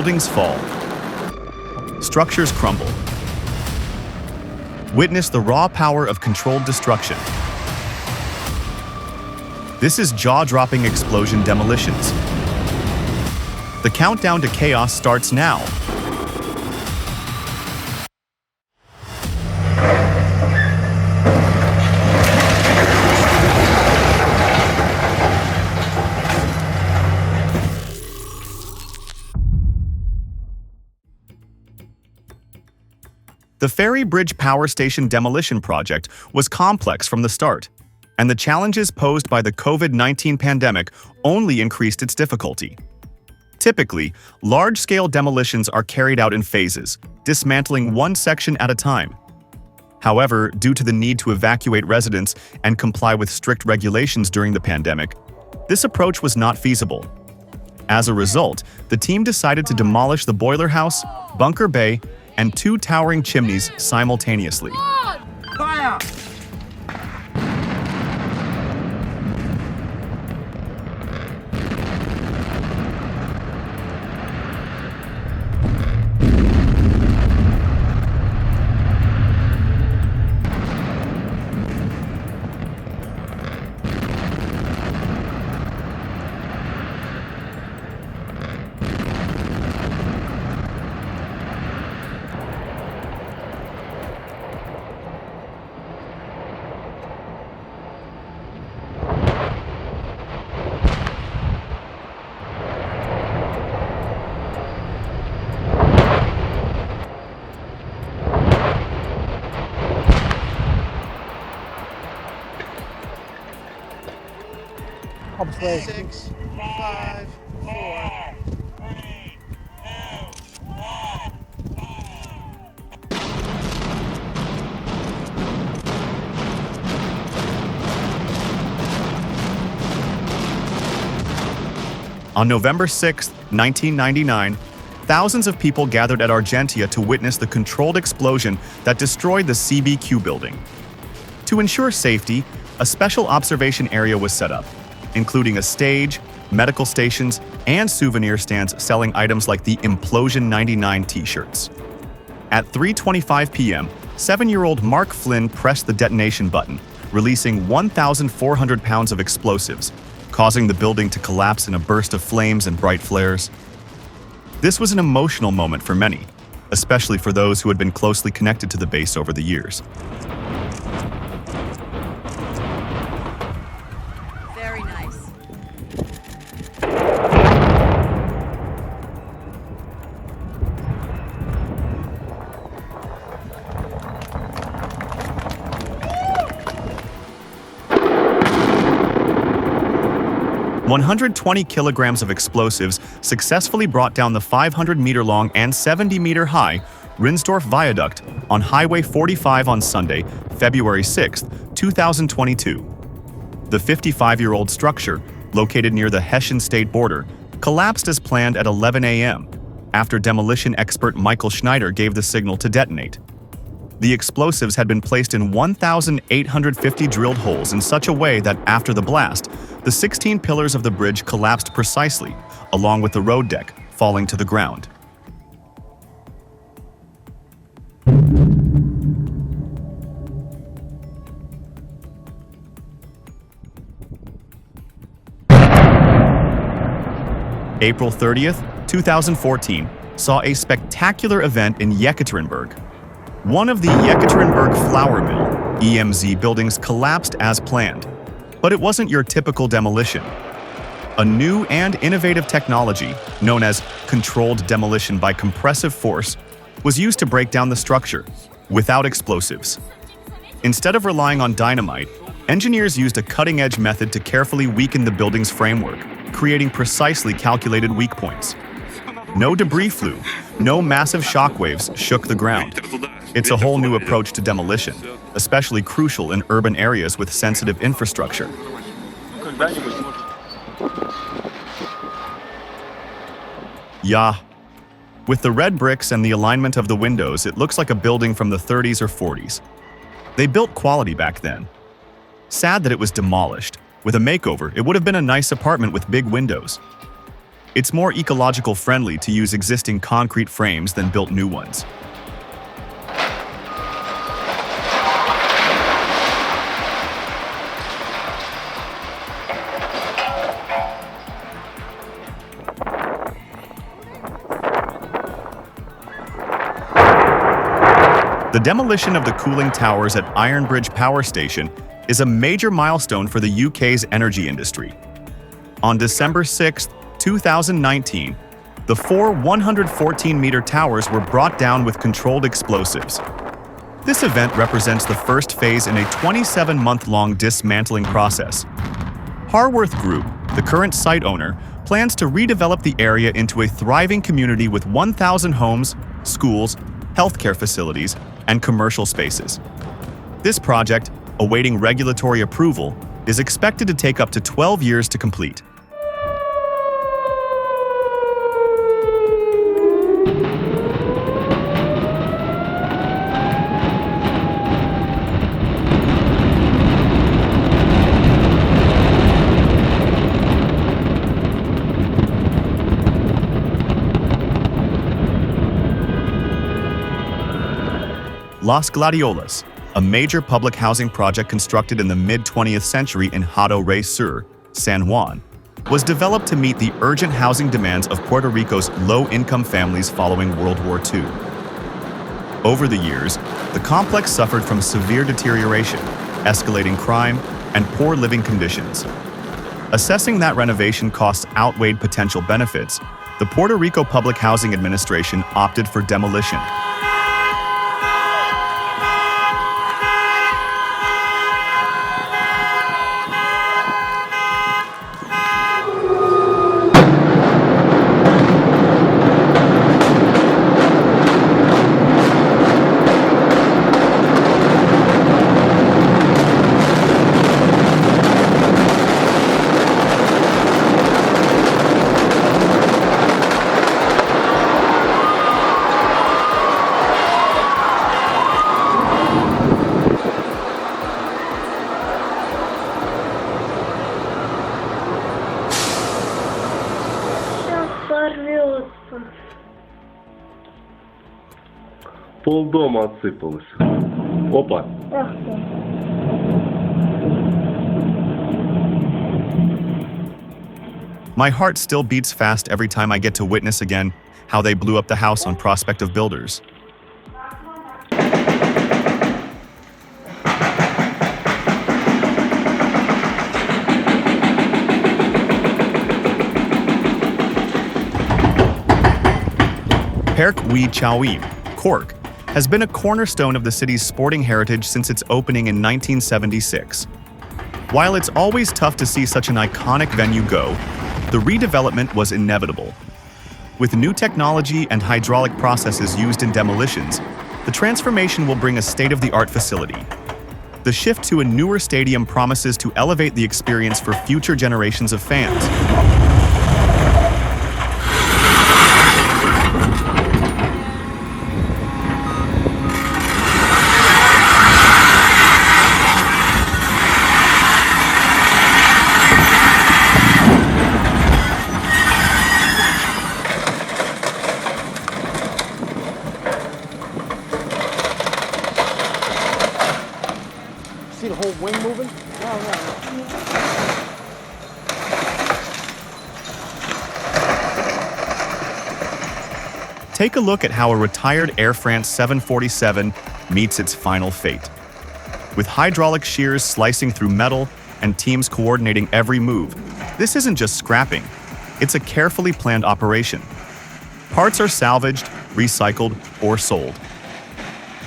Buildings fall. Structures crumble. Witness the raw power of controlled destruction. This is jaw-dropping explosion demolitions. The countdown to chaos starts now. The Ferry Bridge Power Station demolition project was complex from the start, and the challenges posed by the COVID-19 pandemic only increased its difficulty. Typically, large-scale demolitions are carried out in phases, dismantling one section at a time. However, due to the need to evacuate residents and comply with strict regulations during the pandemic, this approach was not feasible. As a result, the team decided to demolish the boiler house, bunker bay, and 2 towering chimneys simultaneously. Fire! Obviously. 6, 5, 4. On November 6, 1999, thousands of people gathered at Argentia to witness the controlled explosion that destroyed the CBQ building. To ensure safety, a special observation area was set up, including a stage, medical stations, and souvenir stands selling items like the Implosion 99 t-shirts. At 3:25 p.m., 7-year-old Mark Flynn pressed the detonation button, releasing 1,400 pounds of explosives, causing the building to collapse in a burst of flames and bright flares. This was an emotional moment for many, especially for those who had been closely connected to the base over the years. Very nice. "120 kilograms of explosives successfully brought down the 500-meter-long and 70-meter-high Rinsdorf Viaduct on Highway 45 on Sunday, February 6, 2022. The 55-year-old structure, located near the Hessian state border, collapsed as planned at 11 a.m. after demolition expert Michael Schneider gave the signal to detonate. The explosives had been placed in 1,850 drilled holes in such a way that after the blast, the 16 pillars of the bridge collapsed precisely, along with the road deck, falling to the ground. April 30th, 2014, saw a spectacular event in Yekaterinburg. One of the Yekaterinburg flour mill, EMZ buildings collapsed as planned. But it wasn't your typical demolition. A new and innovative technology, known as controlled demolition by compressive force, was used to break down the structure, without explosives. Instead of relying on dynamite, engineers used a cutting-edge method to carefully weaken the building's framework, creating precisely calculated weak points. No debris flew, no massive shockwaves shook the ground. It's a whole new approach to demolition, especially crucial in urban areas with sensitive infrastructure. Yeah. With the red bricks and the alignment of the windows, it looks like a building from the 30s or 40s. They built quality back then. Sad that it was demolished. With a makeover, it would have been a nice apartment with big windows. It's more ecological friendly to use existing concrete frames than build new ones. The demolition of the cooling towers at Ironbridge Power Station is a major milestone for the UK's energy industry. On December 6, 2019, the four 114-meter towers were brought down with controlled explosives. This event represents the first phase in a 27-month-long dismantling process. Harworth Group, the current site owner, plans to redevelop the area into a thriving community with 1,000 homes, schools, healthcare facilities, and commercial spaces. This project, awaiting regulatory approval, is expected to take up to 12 years to complete. Las Gladiolas, a major public housing project constructed in the mid-20th century in Hato Rey Sur, San Juan, was developed to meet the urgent housing demands of Puerto Rico's low-income families following World War II. Over the years, the complex suffered from severe deterioration, escalating crime, and poor living conditions. Assessing that renovation costs outweighed potential benefits, the Puerto Rico Public Housing Administration opted for demolition. Полдома отсыпалось. Опа. Ах ты. My heart still beats fast every time I get to witness again how they blew up the house on Prospect of Builders. Parc Wee Chawim, Cork, has been a cornerstone of the city's sporting heritage since its opening in 1976. While it's always tough to see such an iconic venue go, the redevelopment was inevitable. With new technology and hydraulic processes used in demolitions, the transformation will bring a state-of-the-art facility. The shift to a newer stadium promises to elevate the experience for future generations of fans. See the whole wing moving? No. Take a look at how a retired Air France 747 meets its final fate. With hydraulic shears slicing through metal and teams coordinating every move, this isn't just scrapping, it's a carefully planned operation. Parts are salvaged, recycled, or sold.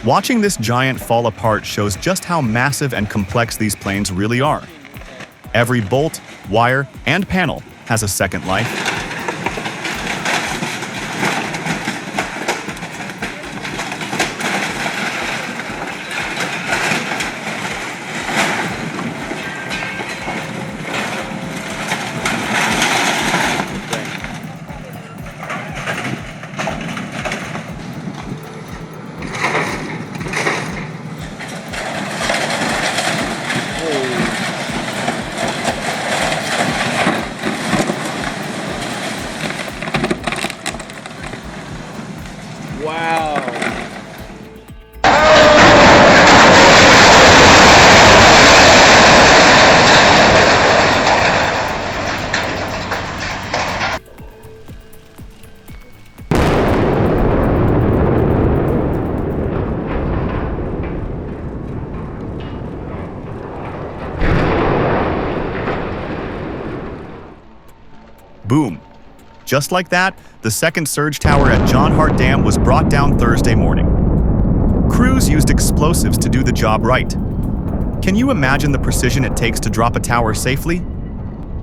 Watching this giant fall apart shows just how massive and complex these planes really are. Every bolt, wire, and panel has a second life. Boom! Just like that, the second surge tower at John Hart Dam was brought down Thursday morning. Crews used explosives to do the job right. Can you imagine the precision it takes to drop a tower safely?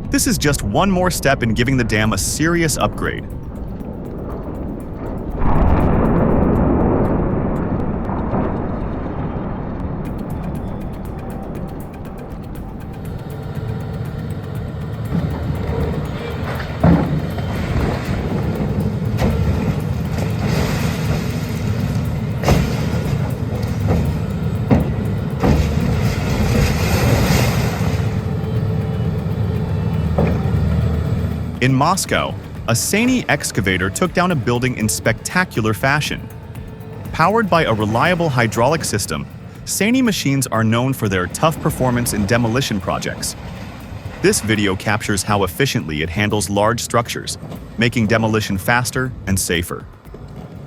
This is just one more step in giving the dam a serious upgrade. In Moscow, a Sany excavator took down a building in spectacular fashion. Powered by a reliable hydraulic system, Sany machines are known for their tough performance in demolition projects. This video captures how efficiently it handles large structures, making demolition faster and safer.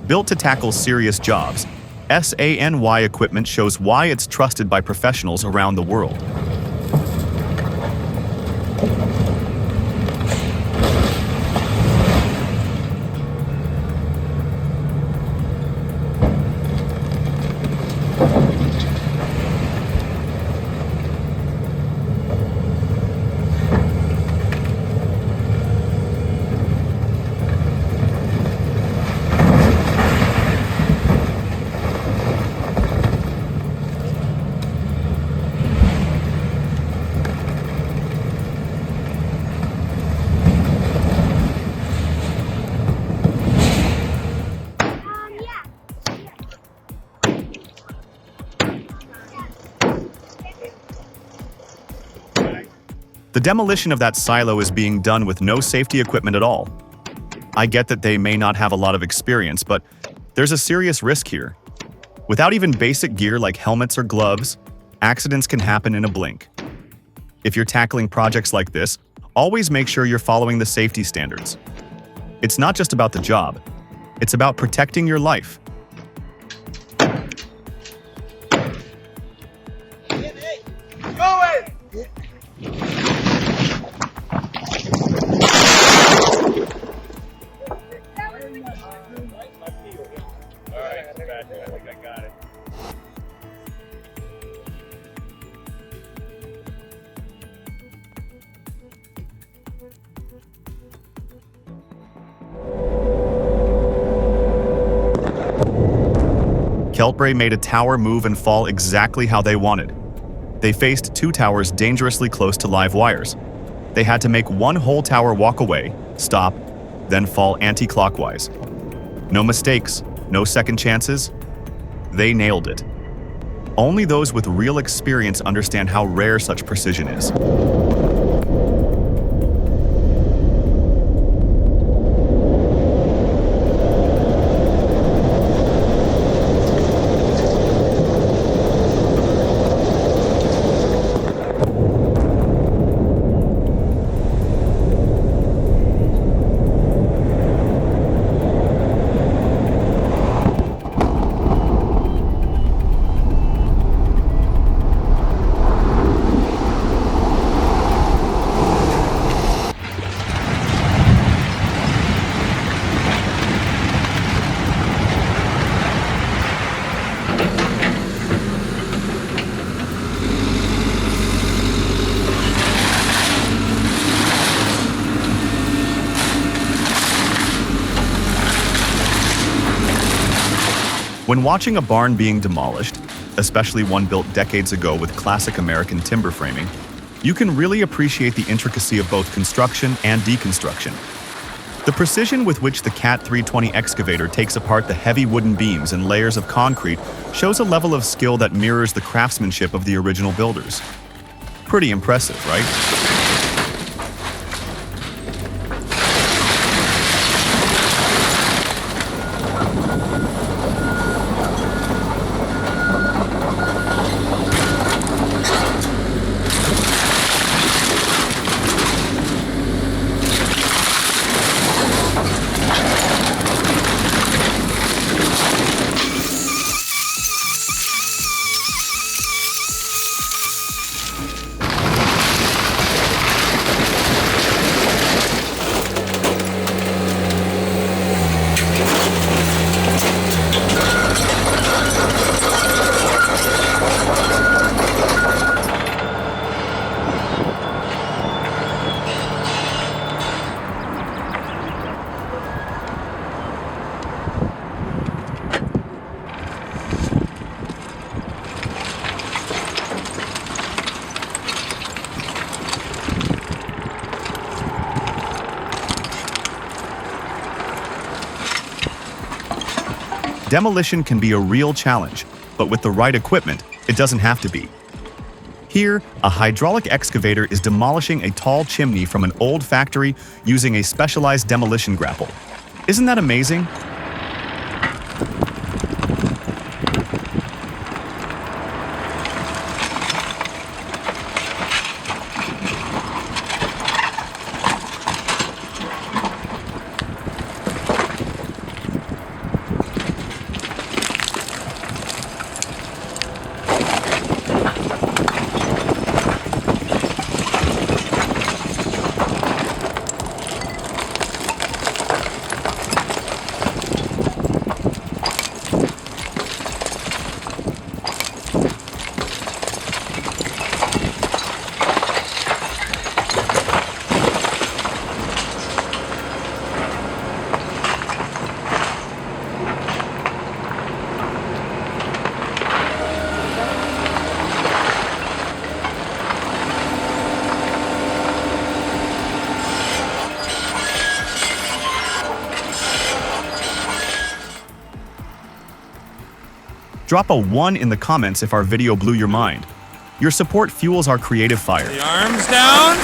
Built to tackle serious jobs, SANY equipment shows why it's trusted by professionals around the world. The demolition of that silo is being done with no safety equipment at all. I get that they may not have a lot of experience, but there's a serious risk here. Without even basic gear like helmets or gloves, accidents can happen in a blink. If you're tackling projects like this, always make sure you're following the safety standards. It's not just about the job, it's about protecting your life. Keltbray made a tower move and fall exactly how they wanted. They faced two towers dangerously close to live wires. They had to make one whole tower walk away, stop, then fall anti-clockwise. No mistakes, no second chances. They nailed it. Only those with real experience understand how rare such precision is. When watching a barn being demolished, especially one built decades ago with classic American timber framing, you can really appreciate the intricacy of both construction and deconstruction. The precision with which the CAT 320 excavator takes apart the heavy wooden beams and layers of concrete shows a level of skill that mirrors the craftsmanship of the original builders. Pretty impressive, right? demolition can be a real challenge, but with the right equipment, it doesn't have to be. Here, a hydraulic excavator is demolishing a tall chimney from an old factory using a specialized demolition grapple. Isn't that amazing? Drop a 1 in the comments if our video blew your mind. Your support fuels our creative fire. The arms down.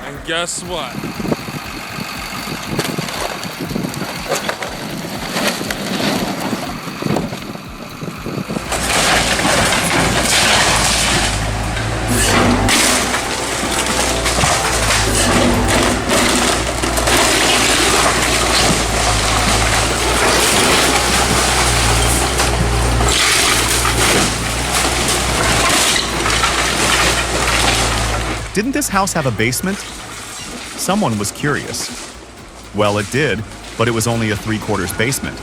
And guess what? Didn't this house have a basement? Someone was curious. Well, it did, but it was only a 3/4 basement.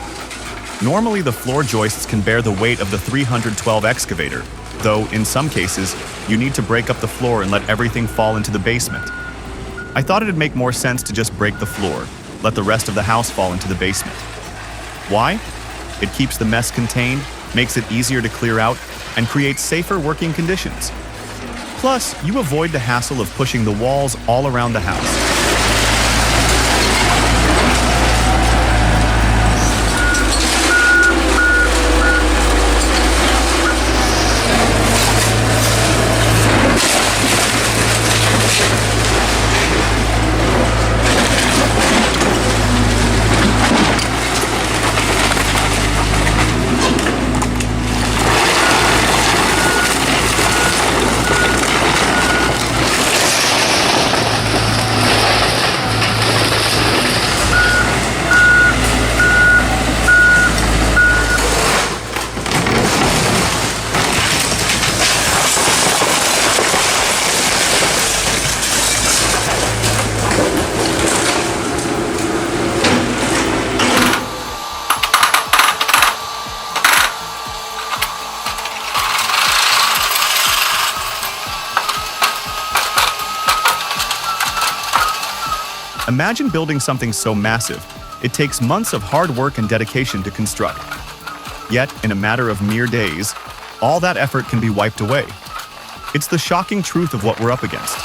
Normally, the floor joists can bear the weight of the 312 excavator, though in some cases, you need to break up the floor and let everything fall into the basement. I thought it'd make more sense to just break the floor, let the rest of the house fall into the basement. Why? It keeps the mess contained, makes it easier to clear out, and creates safer working conditions. Plus, you avoid the hassle of pushing the walls all around the house. Imagine building something so massive, it takes months of hard work and dedication to construct. Yet, in a matter of mere days, all that effort can be wiped away. It's the shocking truth of what we're up against.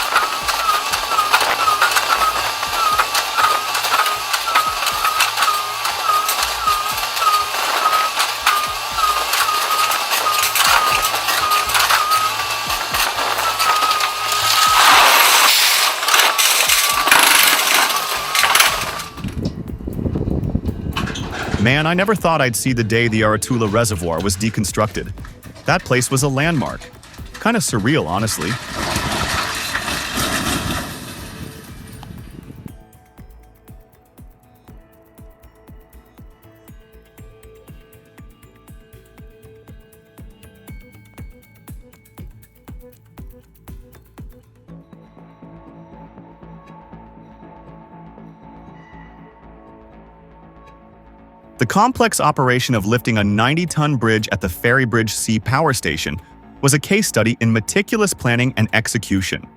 Man, I never thought I'd see the day the Aratula Reservoir was deconstructed. That place was a landmark. Kinda surreal, honestly. The complex operation of lifting a 90-ton bridge at the Ferry Bridge C power station was a case study in meticulous planning and execution.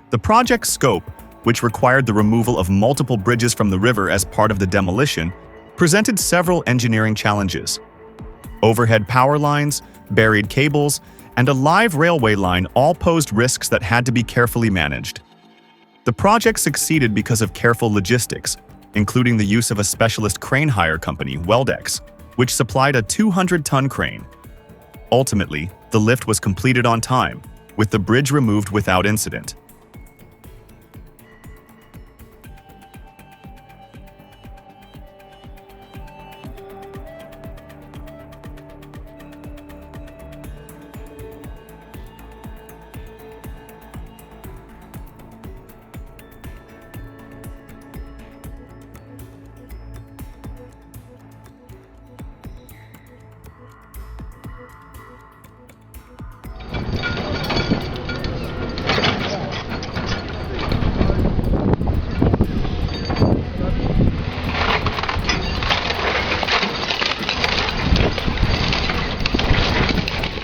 The project's scope, which required the removal of multiple bridges from the river as part of the demolition, presented several engineering challenges. Overhead power lines, buried cables, and a live railway line all posed risks that had to be carefully managed. The project succeeded because of careful logistics, including the use of a specialist crane hire company, Weldex, which supplied a 200-ton crane. Ultimately, the lift was completed on time, with the bridge removed without incident.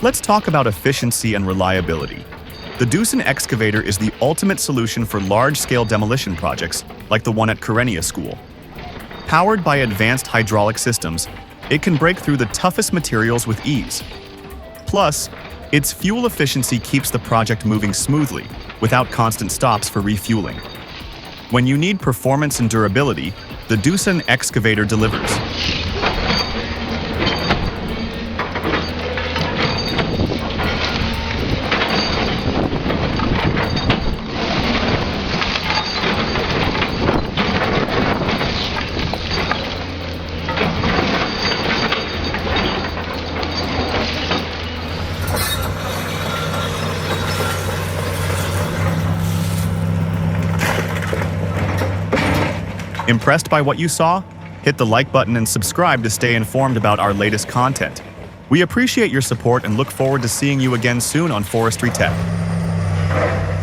Let's talk about efficiency and reliability. The Doosan excavator is the ultimate solution for large-scale demolition projects like the one at Karenia School. Powered by advanced hydraulic systems, it can break through the toughest materials with ease. Plus, its fuel efficiency keeps the project moving smoothly, without constant stops for refueling. When you need performance and durability, the Doosan excavator delivers. Impressed by what you saw? Hit the like button and subscribe to stay informed about our latest content. We appreciate your support and look forward to seeing you again soon on Forestry Tech.